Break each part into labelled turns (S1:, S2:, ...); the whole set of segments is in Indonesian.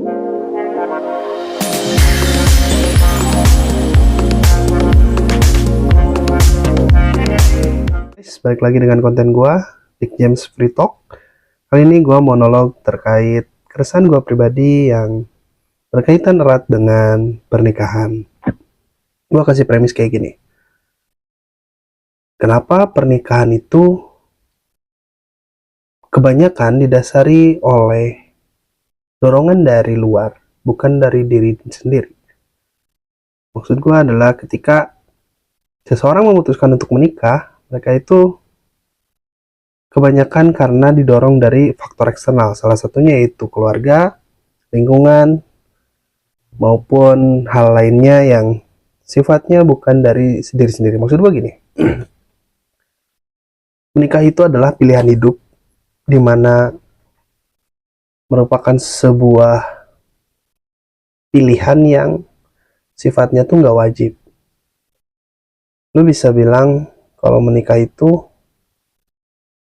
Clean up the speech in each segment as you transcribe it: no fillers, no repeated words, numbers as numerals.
S1: Balik lagi dengan konten gua, Dick James Free Talk. Kali ini gua monolog terkait keresahan gua pribadi yang berkaitan erat dengan pernikahan. Gua kasih premis kayak gini. Kenapa pernikahan itu kebanyakan didasari oleh dorongan dari luar, bukan dari diri sendiri. Maksud gua adalah ketika seseorang memutuskan untuk menikah, mereka itu kebanyakan karena didorong dari faktor eksternal, salah satunya yaitu keluarga, lingkungan, maupun hal lainnya yang sifatnya bukan dari diri sendiri. Maksud gue gini, menikah itu adalah pilihan hidup, dimana merupakan sebuah pilihan yang sifatnya tuh nggak wajib. Lu bisa bilang kalau menikah itu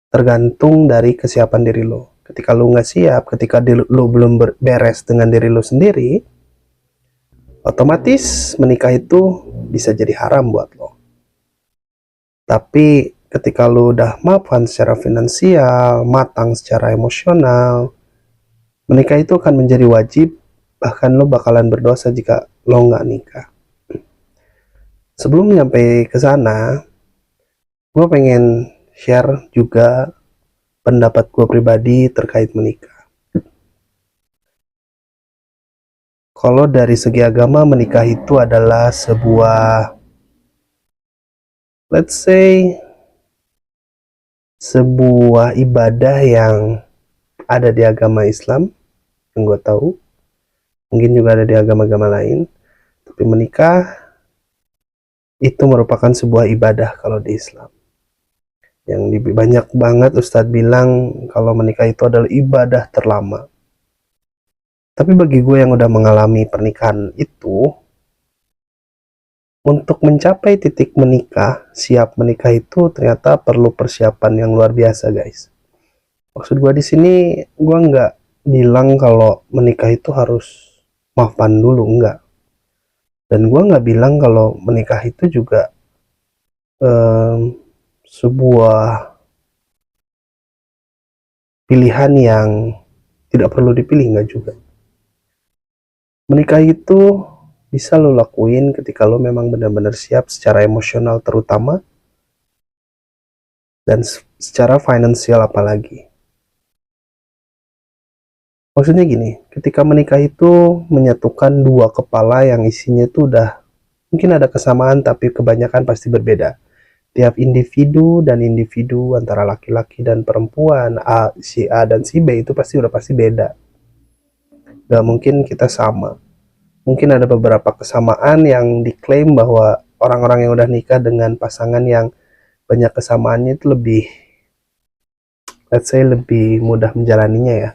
S1: tergantung dari kesiapan diri lo. Ketika lu nggak siap, ketika lu belum beres dengan diri lu sendiri, otomatis menikah itu bisa jadi haram buat lo. Tapi ketika lu udah mapan secara finansial, matang secara emosional, menikah itu akan menjadi wajib, bahkan lo bakalan berdosa jika lo nggak nikah. Sebelum nyampe ke sana, gue pengen share juga pendapat gue pribadi terkait menikah. Kalau dari segi agama, menikah itu adalah sebuah, let's say, sebuah ibadah yang ada di agama Islam, yang gue tahu. Mungkin juga ada di agama-agama lain. Tapi menikah itu merupakan sebuah ibadah kalau di Islam. Yang banyak banget Ustadz bilang kalau menikah itu adalah ibadah terlama. Tapi bagi gue yang udah mengalami pernikahan itu, untuk mencapai titik menikah, siap menikah itu ternyata perlu persiapan yang luar biasa, guys. Maksud gue di sini, gue nggak bilang kalau menikah itu harus maafan dulu, enggak. Dan gue nggak bilang kalau menikah itu juga sebuah pilihan yang tidak perlu dipilih, nggak juga. Menikah itu bisa lo lakuin ketika lo memang benar-benar siap secara emosional terutama, dan secara finansial apalagi. Maksudnya gini, ketika menikah itu menyatukan dua kepala yang isinya itu udah mungkin ada kesamaan tapi kebanyakan pasti berbeda. Tiap individu dan individu antara laki-laki dan perempuan, si A dan si B itu pasti beda. Gak mungkin kita sama. Mungkin ada beberapa kesamaan yang diklaim bahwa orang-orang yang udah nikah dengan pasangan yang banyak kesamaannya itu lebih, let's say, lebih mudah menjalaninya ya.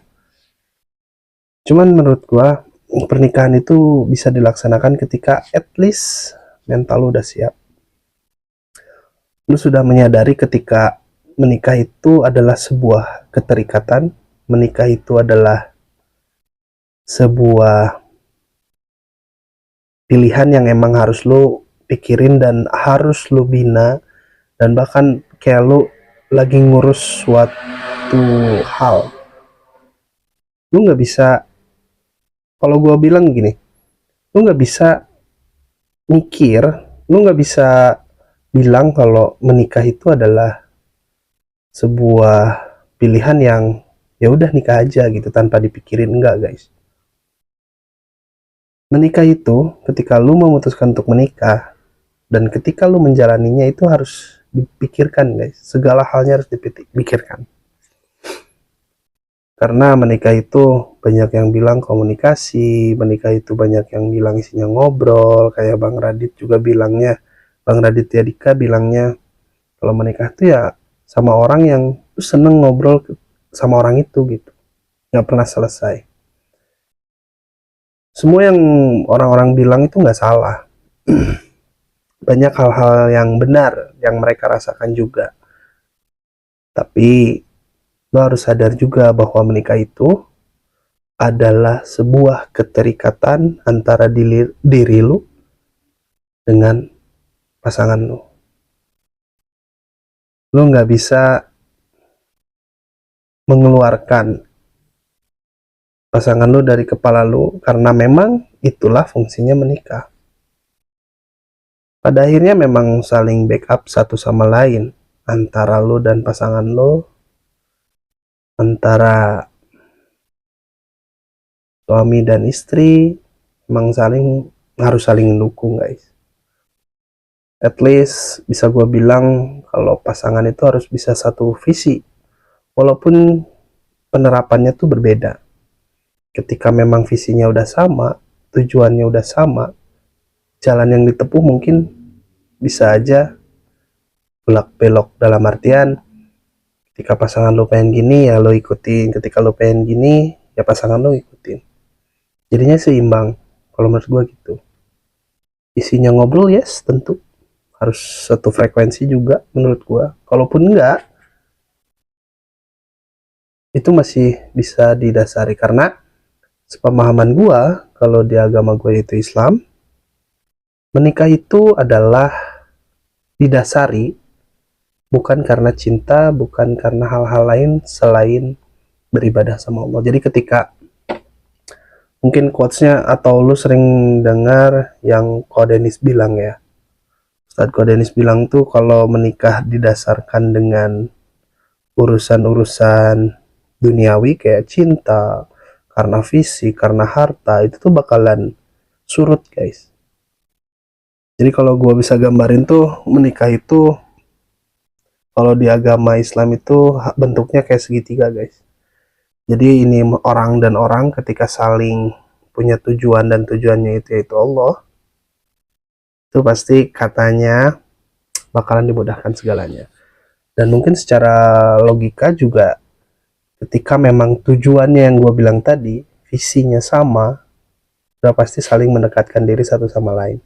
S1: Cuman menurut gua pernikahan itu bisa dilaksanakan ketika at least mental lu udah siap. Lu sudah menyadari ketika menikah itu adalah sebuah keterikatan, menikah itu adalah sebuah pilihan yang emang harus lu pikirin dan harus lu bina, dan bahkan kayak lu lagi ngurus suatu hal. Lu nggak bisa, kalau gue bilang gini, lu nggak bisa mikir, lu nggak bisa bilang kalau menikah itu adalah sebuah pilihan yang ya udah nikah aja gitu tanpa dipikirin. Enggak, guys. Menikah itu ketika lu memutuskan untuk menikah dan ketika lu menjalaninya itu harus dipikirkan, guys. Segala halnya harus dipikirkan. Karena menikah itu banyak yang bilang komunikasi, menikah itu banyak yang bilang isinya ngobrol, kayak Bang Radit juga bilangnya, Bang Raditya Dika bilangnya kalau menikah itu ya sama orang yang seneng ngobrol sama orang itu gitu, nggak pernah selesai. Semua yang orang-orang bilang itu nggak salah. Banyak hal-hal yang benar yang mereka rasakan juga. Tapi lo harus sadar juga bahwa menikah itu adalah sebuah keterikatan antara diri lu dengan pasangan lu. Lu nggak bisa mengeluarkan pasangan lu dari kepala lu, karena memang itulah fungsinya menikah. Pada akhirnya memang saling backup satu sama lain, antara lu dan pasangan lu, antara suami dan istri, memang harus saling mendukung guys. At least bisa gue bilang kalau pasangan itu harus bisa satu visi, walaupun penerapannya tuh berbeda. Ketika memang visinya udah sama, tujuannya udah sama, jalan yang ditempuh mungkin bisa aja belak belok, dalam artian ketika pasangan lo pengen gini ya lo ikutin, ketika lo pengen gini ya pasangan lo ikutin, jadinya seimbang. Kalau menurut gue gitu. Isinya ngobrol, yes, tentu harus satu frekuensi juga menurut gue. Kalaupun enggak, itu masih bisa didasari, karena sepemahaman gue, kalau di agama gue itu Islam, menikah itu adalah didasari bukan karena cinta, bukan karena hal-hal lain selain beribadah sama Allah. Jadi ketika mungkin quotesnya atau lu sering dengar yang Ko Denis bilang ya, Ustadz Ko Denis bilang tuh kalau menikah didasarkan dengan urusan-urusan duniawi kayak cinta, karena fisik, karena harta, itu tuh bakalan surut guys. Jadi kalau gue bisa gambarin tuh, menikah itu kalau di agama Islam itu bentuknya kayak segitiga guys. Jadi ini orang dan orang ketika saling punya tujuan, dan tujuannya itu yaitu Allah, itu pasti katanya bakalan dimudahkan segalanya. Dan mungkin secara logika juga, ketika memang tujuannya yang gue bilang tadi, visinya sama, udah pasti saling mendekatkan diri satu sama lain.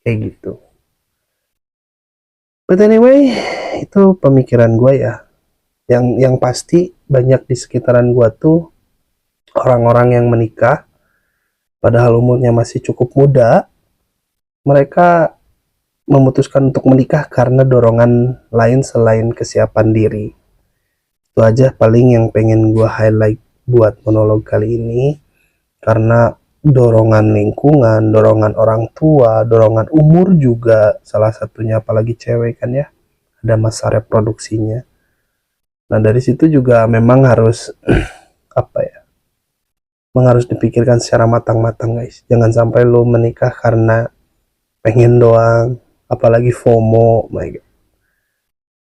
S1: Kayak gitu. But anyway, itu pemikiran gue ya. Yang pasti banyak di sekitaran gue tuh orang-orang yang menikah padahal umurnya masih cukup muda, mereka memutuskan untuk menikah karena dorongan lain selain kesiapan diri. Itu aja paling yang pengen gue highlight buat monolog kali ini, karena dorongan lingkungan, dorongan orang tua, dorongan umur juga salah satunya, apalagi cewek kan ya, ada masa reproduksinya. Nah dari situ juga memang harus apa ya, memang harus dipikirkan secara matang-matang guys. Jangan sampai lo menikah karena pengen doang, apalagi FOMO, my God.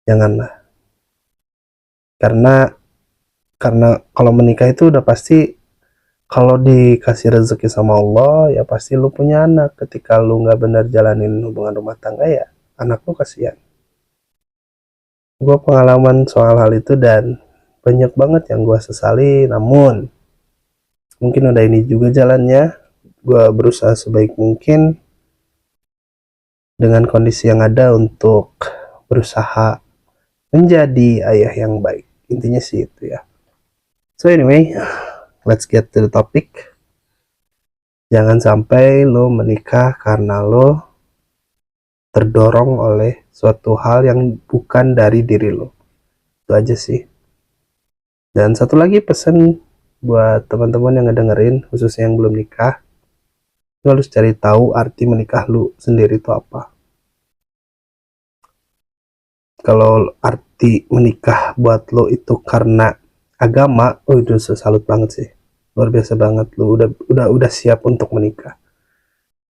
S1: Janganlah. Karena kalau menikah itu udah pasti, kalau dikasih rezeki sama Allah ya pasti lu punya anak. Ketika lu nggak benar jalanin hubungan rumah tangga ya anak lu kasihan. Gue pengalaman soal hal itu dan banyak banget yang gue sesali, namun mungkin udah ini juga jalannya. Gue berusaha sebaik mungkin dengan kondisi yang ada untuk berusaha menjadi ayah yang baik. Intinya sih itu ya. So anyway, let's get to the topic. Jangan sampai lo menikah karena lo terdorong oleh suatu hal yang bukan dari diri lo. Itu aja sih. Dan satu lagi pesan buat teman-teman yang ngedengerin, khususnya yang belum nikah, lo harus cari tahu arti menikah lu sendiri itu apa. Kalau arti menikah buat lo itu karena agama, oh itu salut banget sih, luar biasa banget, lo udah siap untuk menikah.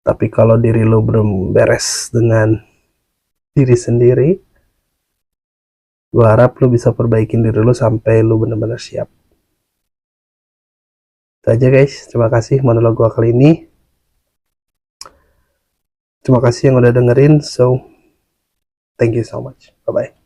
S1: Tapi kalau diri lo belum beres dengan diri sendiri, gue harap lo bisa perbaikin diri lo sampai lo benar-benar siap. Itu aja guys, terima kasih monolog gue kali ini. Terima kasih yang udah dengerin, so thank you so much, bye bye.